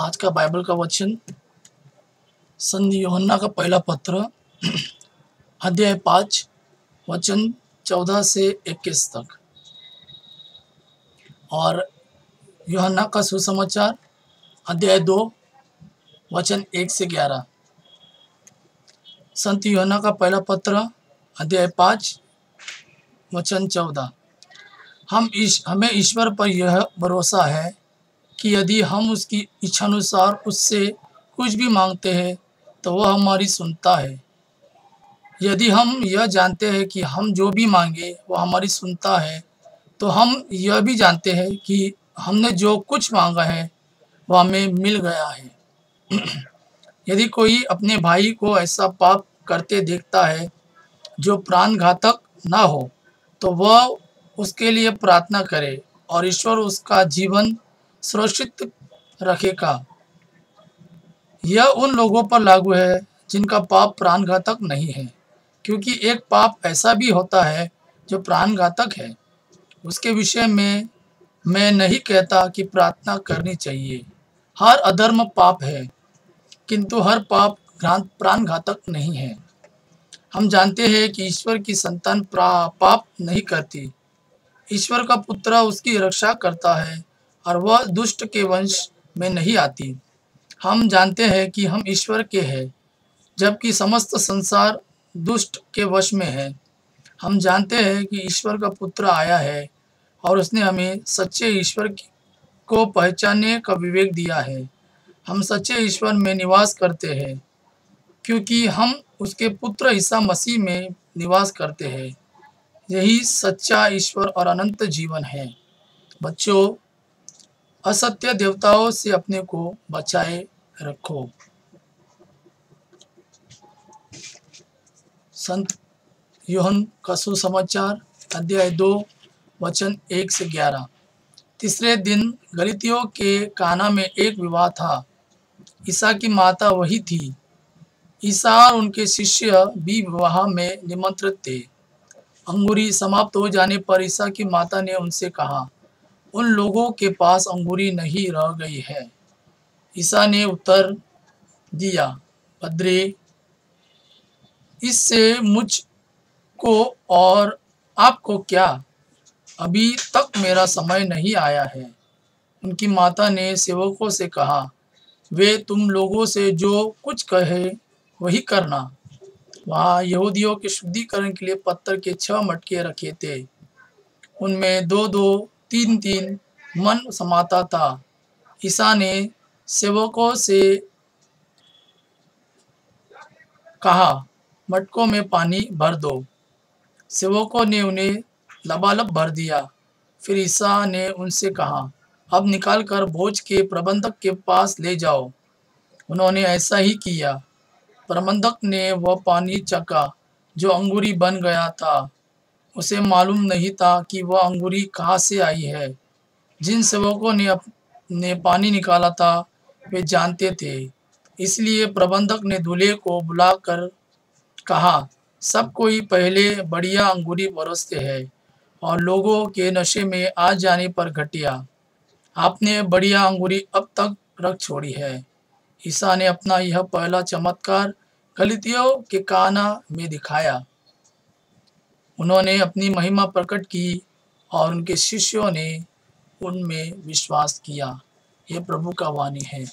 आज का बाइबल का वचन संत यूहन्ना का पहला पत्र अध्याय 5 वचन 14 से 21 तक और यूहन्ना का सुसमाचार अध्याय 2 वचन 1 से 11। संत यूहन्ना का पहला पत्र अध्याय 5 वचन 14। हमें ईश्वर पर यह भरोसा है कि यदि हम उसकी इच्छानुसार उससे कुछ भी मांगते हैं तो वह हमारी सुनता है। यदि हम यह जानते हैं कि हम जो भी मांगे वह हमारी सुनता है, तो हम यह भी जानते हैं कि हमने जो कुछ मांगा है वह हमें मिल गया है। यदि कोई अपने भाई को ऐसा पाप करते देखता है जो प्राणघातक ना हो, तो वह उसके लिए प्रार्थना करे और ईश्वर उसका जीवन सुरक्षित रखेगा। यह उन लोगों पर लागू है जिनका पाप प्राणघातक नहीं है, क्योंकि एक पाप ऐसा भी होता है जो प्राणघातक है। उसके विषय में मैं नहीं कहता कि प्रार्थना करनी चाहिए। हर अधर्म पाप है, किंतु हर पाप प्राणघातक नहीं है। हम जानते हैं कि ईश्वर की संतान पाप नहीं करती। ईश्वर का पुत्र उसकी रक्षा करता है और वह दुष्ट के वंश में नहीं आती। हम जानते हैं कि हम ईश्वर के हैं, जबकि समस्त संसार दुष्ट के वश में है। हम जानते हैं कि ईश्वर का पुत्र आया है और उसने हमें सच्चे ईश्वर को पहचानने का विवेक दिया है। हम सच्चे ईश्वर में निवास करते हैं क्योंकि हम उसके पुत्र ईसा मसीह में निवास करते हैं। यही सच्चा ईश्वर और अनंत जीवन है। बच्चों, असत्य देवताओं से अपने को बचाए रखो। संत यूहन्ना का सुसमाचार अध्याय 2 वचन 1 से 11। तीसरे दिन गलीतियों के काना में एक विवाह था। ईसा की माता वही थी। ईसा और उनके शिष्य भी विवाह में निमंत्रित थे। अंगूरी समाप्त हो जाने पर ईसा की माता ने उनसे कहा, उन लोगों के पास अंगूरी नहीं रह गई है। ईसा ने उत्तर दिया, बद्रे, इससे मुझ को और आपको क्या? अभी तक मेरा समय नहीं आया है। उनकी माता ने सेवकों से कहा, वे तुम लोगों से जो कुछ कहे वही करना। वहाँ यहूदियों के शुद्धिकरण के लिए पत्थर के 6 मटके रखे थे। उनमें 2-2, 3-3 मन समाता था। ईसा ने सेवकों से कहा, मटकों में पानी भर दो। सेवकों ने उन्हें लबालब भर दिया। फिर ईसा ने उनसे कहा, अब निकालकर भोज के प्रबंधक के पास ले जाओ। उन्होंने ऐसा ही किया। प्रबंधक ने वह पानी चखा जो अंगूरी बन गया था। उसे मालूम नहीं था कि वह अंगूरी कहाँ से आई है। जिन सेवकों ने पानी निकाला था वे जानते थे। इसलिए प्रबंधक ने दूल्हे को बुलाकर कहा, सब कोई पहले बढ़िया अंगूरी परोसते हैं और लोगों के नशे में आ जाने पर घटिया। आपने बढ़िया अंगूरी अब तक रख छोड़ी है। ईसा ने अपना यह पहला चमत्कार गलीतियों के काना में दिखाया। उन्होंने अपनी महिमा प्रकट की और उनके शिष्यों ने उनमें विश्वास किया। यह प्रभु का वाणी है।